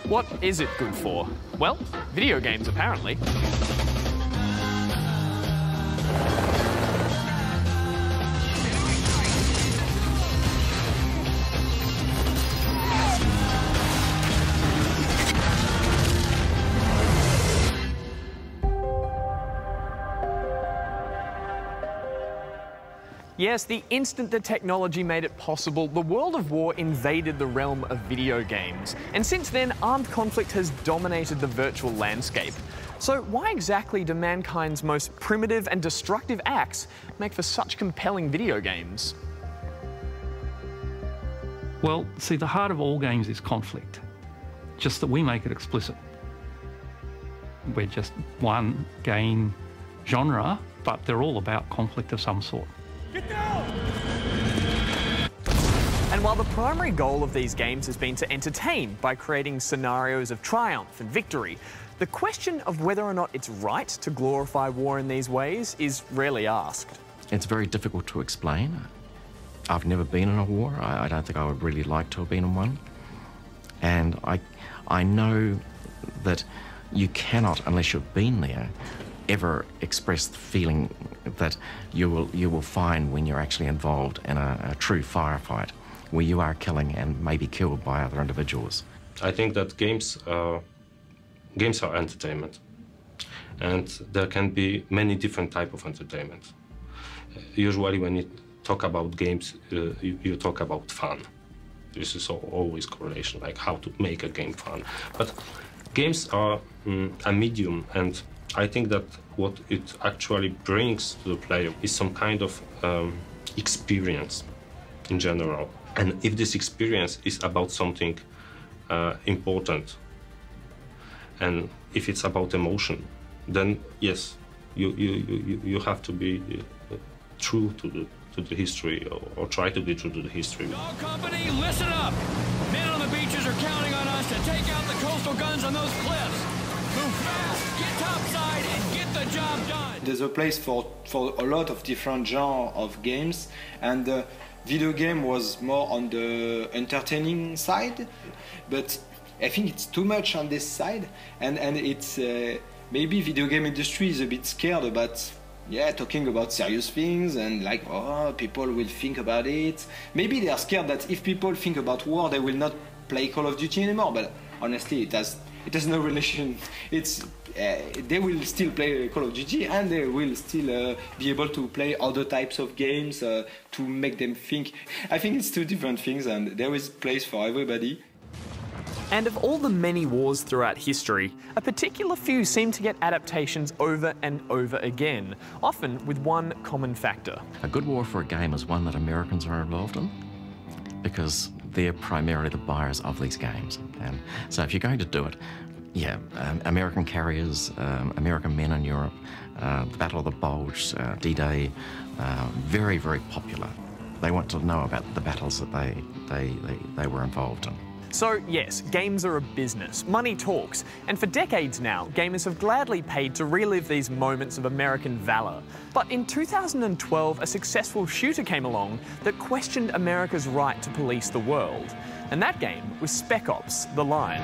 What is it good for? Well, video games, apparently. Yes, the instant that technology made it possible, the world of war invaded the realm of video games. And since then, armed conflict has dominated the virtual landscape. So why exactly do mankind's most primitive and destructive acts make for such compelling video games? Well, see, the heart of all games is conflict, just that we make it explicit. We're just one game genre, but they're all about conflict of some sort. Get down! And while the primary goal of these games has been to entertain by creating scenarios of triumph and victory, the question of whether or not it's right to glorify war in these ways is rarely asked. It's very difficult to explain. I've never been in a war. I don't think I would really like to have been in one. And I know that you cannot, unless you've been there, ever express the feeling that you will find when you're actually involved in a true firefight, where you are killing and may be killed by other individuals. I think that games are entertainment, and there can be many different types of entertainment. Usually when you talk about games, you talk about fun. This is always correlation, like how to make a game fun. But games are a medium, and I think that what it actually brings to the player is some kind of experience in general. And if this experience is about something important, and if it's about emotion, then yes, you have to be true to the history, or try to be true to the history. Dog company, listen up! Men on the beaches are counting on us to take out the coastal guns on those cliffs. Move fast, get topside, and get the job done. There's a place for a lot of different genres of games, and the video game was more on the entertaining side, but I think it's too much on this side, and it's maybe video game industry is a bit scared about talking about serious things, and like, oh, people will think about it. Maybe they are scared that if people think about war, they will not play Call of Duty anymore, but honestly it has no relation. It's they will still play Call of Duty, and they will still be able to play other types of games to make them think. I think it's two different things, and there is place for everybody. And of all the many wars throughout history, a particular few seem to get adaptations over and over again, often with one common factor. A good war for a game is one that Americans are involved in, because they're primarily the buyers of these games. And so if you're going to do it, American carriers, American men in Europe, the Battle of the Bulge, D-Day, very, very popular. They want to know about the battles that they were involved in. So yes, games are a business, money talks, and for decades now, gamers have gladly paid to relive these moments of American valor. But in 2012, a successful shooter came along that questioned America's right to police the world. And that game was Spec Ops: The Line.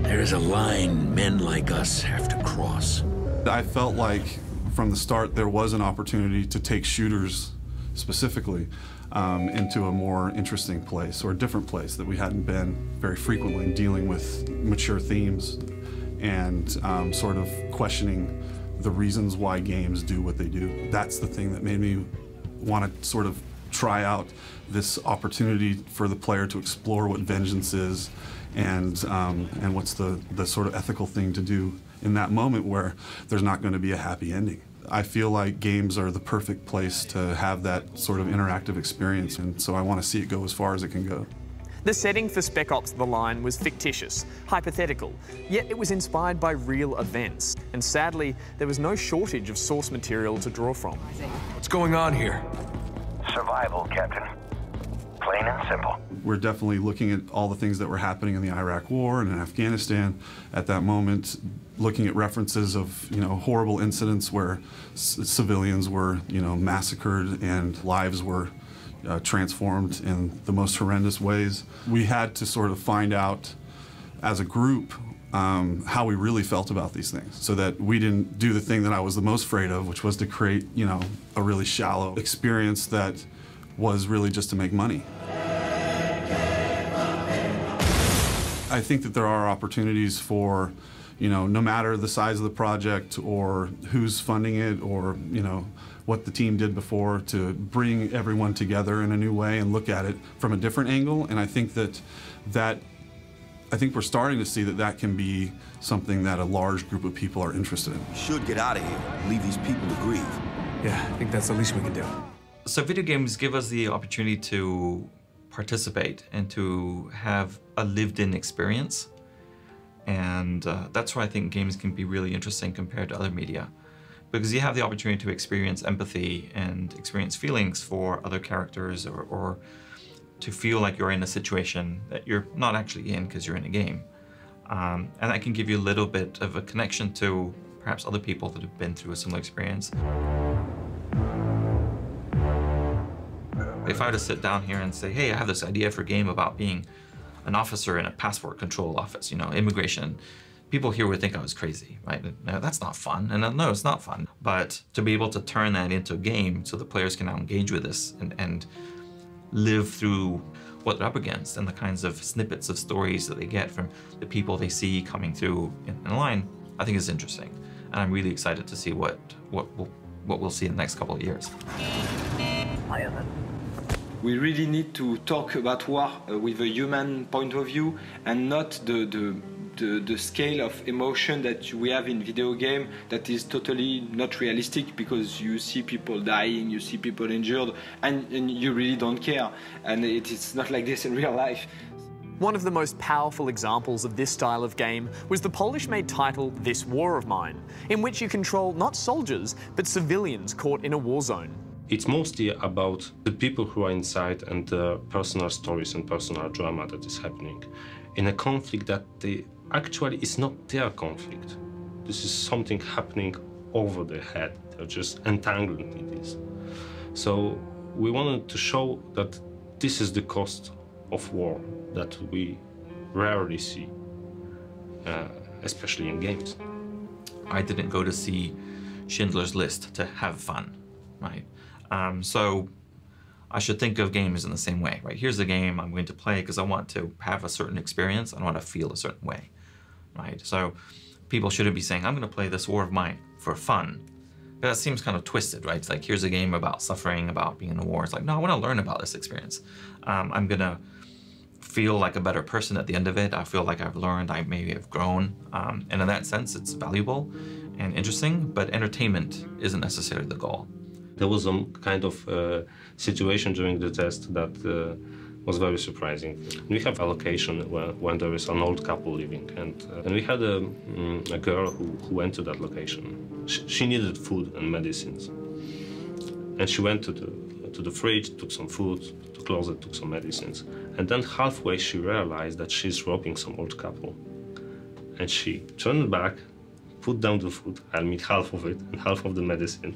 There is a line men like us have to cross. I felt like from the start there was an opportunity to take shooters specifically into a more interesting place, or a different place that we hadn't been very frequently, in dealing with mature themes and sort of questioning the reasons why games do what they do. That's the thing that made me want to sort of try out this opportunity for the player to explore what vengeance is, and what's the sort of ethical thing to do in that moment where there's not going to be a happy ending. I feel like games are the perfect place to have that sort of interactive experience, and so I want to see it go as far as it can go. The setting for Spec Ops: The Line was fictitious, hypothetical, yet it was inspired by real events. And sadly, there was no shortage of source material to draw from. What's going on here? Survival, Captain. Plain and simple. We're definitely looking at all the things that were happening in the Iraq War and in Afghanistan at that moment, looking at references of, horrible incidents where civilians were, massacred and lives were transformed in the most horrendous ways. We had to sort of find out as a group how we really felt about these things, so that we didn't do the thing that I was the most afraid of, which was to create, a really shallow experience that was really just to make money. I think that there are opportunities for, no matter the size of the project or who's funding it or, what the team did before, to bring everyone together in a new way and look at it from a different angle. And I think we're starting to see that can be something that a large group of people are interested in. We should get out of here, leave these people to grieve. Yeah, I think that's the least we can do. So video games give us the opportunity to participate and to have a lived-in experience. And that's where I think games can be really interesting compared to other media. Because you have the opportunity to experience empathy and experience feelings for other characters, or to feel like you're in a situation that you're not actually in because you're in a game. And that can give you a little bit of a connection to perhaps other people that have been through a similar experience. If I were to sit down here and say, hey, I have this idea for a game about being an officer in a passport control office, immigration, people here would think I was crazy, right? No, that's not fun. And no, it's not fun. But to be able to turn that into a game so the players can now engage with this and live through what they're up against and the kinds of snippets of stories that they get from the people they see coming through in line, I think is interesting. And I'm really excited to see what we'll see in the next couple of years. We really need to talk about war with a human point of view, and not the scale of emotion that we have in video game that is totally not realistic, because you see people dying, you see people injured, and you really don't care. And it's not like this in real life. One of the most powerful examples of this style of game was the Polish-made title This War of Mine, in which you control not soldiers, but civilians caught in a war zone. It's mostly about the people who are inside and the personal stories and personal drama that is happening in a conflict that actually is not their conflict. This is something happening over their head. They're just entangled in this. So we wanted to show that this is the cost of war that we rarely see, especially in games. I didn't go to see Schindler's List to have fun, right? So I should think of games in the same way, right? Here's a game I'm going to play because I want to have a certain experience. I want to feel a certain way, right? So people shouldn't be saying, I'm going to play this War of Mine for fun. But that seems kind of twisted, right? It's like, here's a game about suffering, about being in a war. It's like, no, I want to learn about this experience. I'm going to feel like a better person at the end of it. I feel like I've learned, I maybe have grown. And in that sense, it's valuable and interesting, but entertainment isn't necessarily the goal. There was some kind of situation during the test that was very surprising. We have a location when there is an old couple living, and we had a girl who went to that location. She needed food and medicines, and she went to the fridge, took some food, to the closet, took some medicines, and then halfway she realized that she's robbing some old couple, and she turned back, put down the food, I mean half of it and half of the medicine.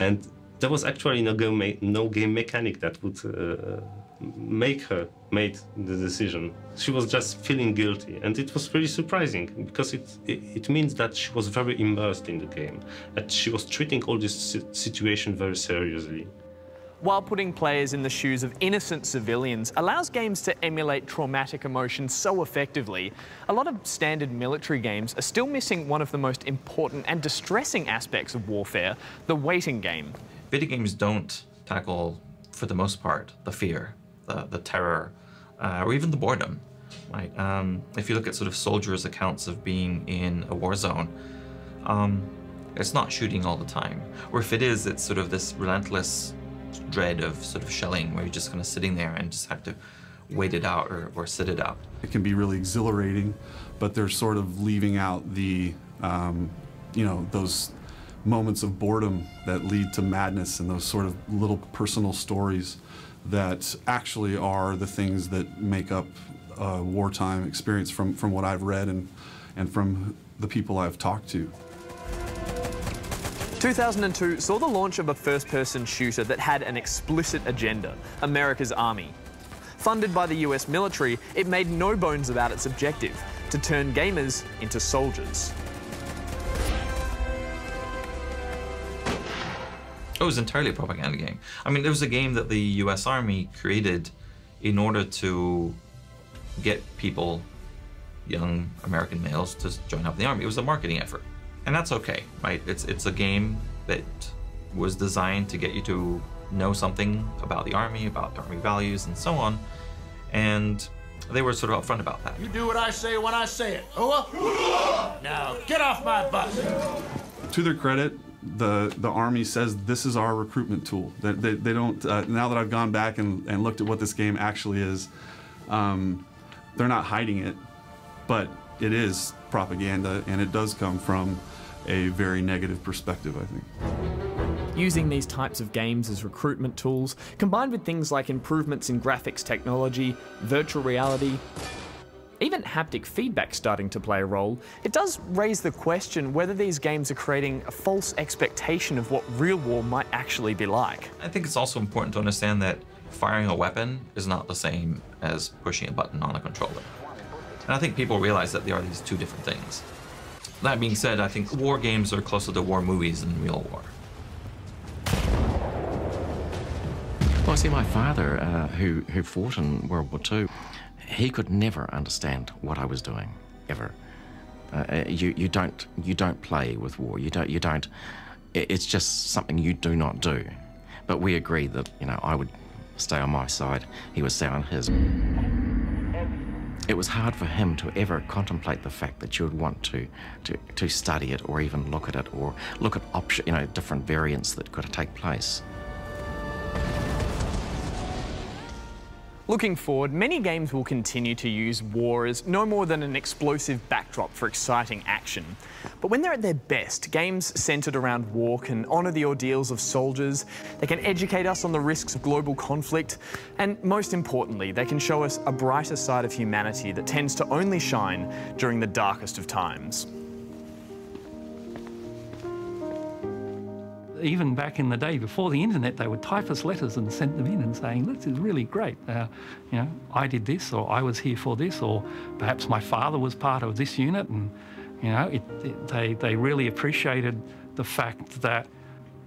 And there was actually no game mechanic that would make her make the decision. She was just feeling guilty, and it was really surprising, because it means that she was very immersed in the game, that she was treating all this situation very seriously. While putting players in the shoes of innocent civilians allows games to emulate traumatic emotions so effectively, a lot of standard military games are still missing one of the most important and distressing aspects of warfare, the waiting game. Video games don't tackle, for the most part, the fear, the terror, or even the boredom. Right? If you look at sort of soldiers' accounts of being in a war zone, it's not shooting all the time. Or if it is, it's sort of this relentless dread of sort of shelling, where you're just kind of sitting there and just have to wait it out or sit it out. It can be really exhilarating, but they're sort of leaving out the, those moments of boredom that lead to madness, and those sort of little personal stories that actually are the things that make up a wartime experience from what I've read and from the people I've talked to. 2002 saw the launch of a first-person shooter that had an explicit agenda, America's Army. Funded by the US military, it made no bones about its objective, to turn gamers into soldiers. It was entirely a propaganda game. I mean, it was a game that the US Army created in order to get people, young American males, to join up the Army. It was a marketing effort. And that's okay, right? It's a game that was designed to get you to know something about the Army, about Army values, and so on. And they were sort of upfront about that. You do what I say when I say it. Now, get off my bus! To their credit, the Army says this is our recruitment tool. They don't, now that I've gone back and looked at what this game actually is, they're not hiding it, but it is propaganda, and it does come from a very negative perspective, I think. Using these types of games as recruitment tools, combined with things like improvements in graphics technology, virtual reality, even haptic feedback starting to play a role, it does raise the question whether these games are creating a false expectation of what real war might actually be like. I think it's also important to understand that firing a weapon is not the same as pushing a button on a controller. And I think people realize that there are these two different things. That being said, I think war games are closer to war movies than real war. Well, see, my father, who fought in World War II, he could never understand what I was doing, ever. You don't play with war. You don't. It's just something you do not do. But we agreed that, you know, I would stay on my side, he would stay on his. It was hard for him to ever contemplate the fact that you would want to study it, or even look at it, or look at different variants that could take place. Looking forward, many games will continue to use war as no more than an explosive backdrop for exciting action. But when they're at their best, games centred around war can honour the ordeals of soldiers, they can educate us on the risks of global conflict, and most importantly, they can show us a brighter side of humanity that tends to only shine during the darkest of times. Even back in the day, before the internet, they would type us letters and send them in and saying, this is really great. You know, I did this, or I was here for this, or perhaps my father was part of this unit. And, you know, they really appreciated the fact that,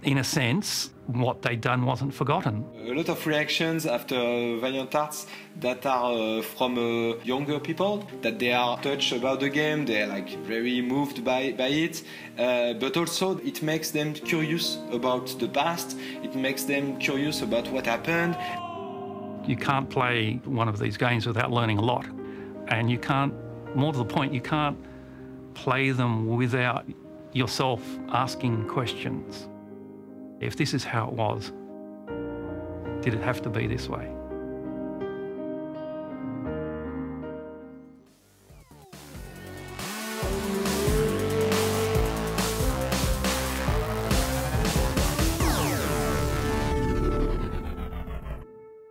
in a sense, what they'd done wasn't forgotten. A lot of reactions after Valiant Arts that are from younger people, that they are touched about the game, they're like very moved by it, but also it makes them curious about the past, it makes them curious about what happened. You can't play one of these games without learning a lot, and you can't, more to the point, you can't play them without yourself asking questions. If this is how it was, did it have to be this way?